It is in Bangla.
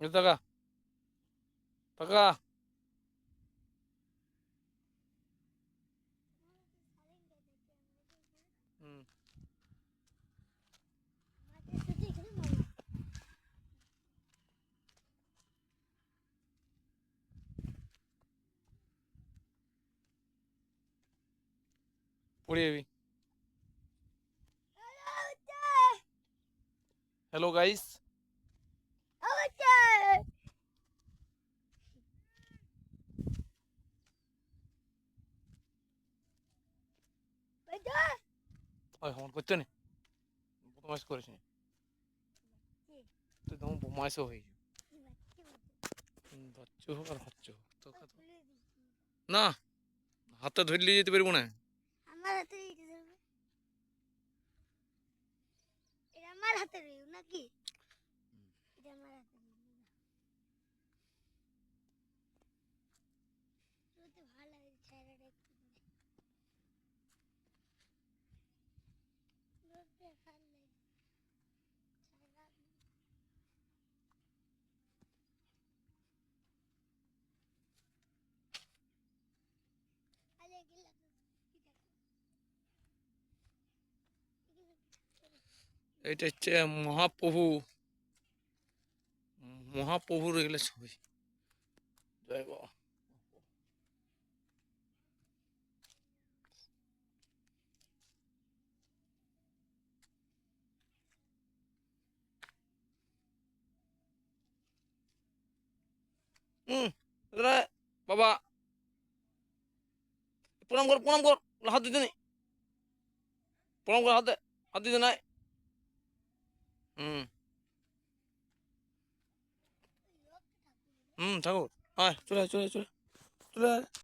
এ টাকা টাকা। হুম। পড়ে যাবি। Hello guys. ওই হমন করছো না, বদমাইশ করিস নি। তুই তখন বদমাইশও হয়ে যাবি। বাচ্চু হোক আর বাচ্চু হোক তোকে তো না, হাতে ধরলে যেতে পারবো না। আমার হাতে দিতে ধরবে, এটা আমার হাতে দিও নাকি? এটা আমার হাতে দিও না, তোতে ভালো লাগে ছেড়াটা একটু তোতে ভালো লাগে ছেড়া। আলে গিলা তো ঠিক আছে। এটা হচ্ছে মহাপ্রভু, মহাপ্রভুর এগুলো ছবি। জয় বাবা। হুম। বাবা প্রণাম কর, প্রণাম কর, হাত দিতে নেই, প্রণাম কর, হাতে হাত দিতে নাই। হুম। হুম ঠাকুর, আয় চলে আয়, চলে আয়, চলে চলে আয়।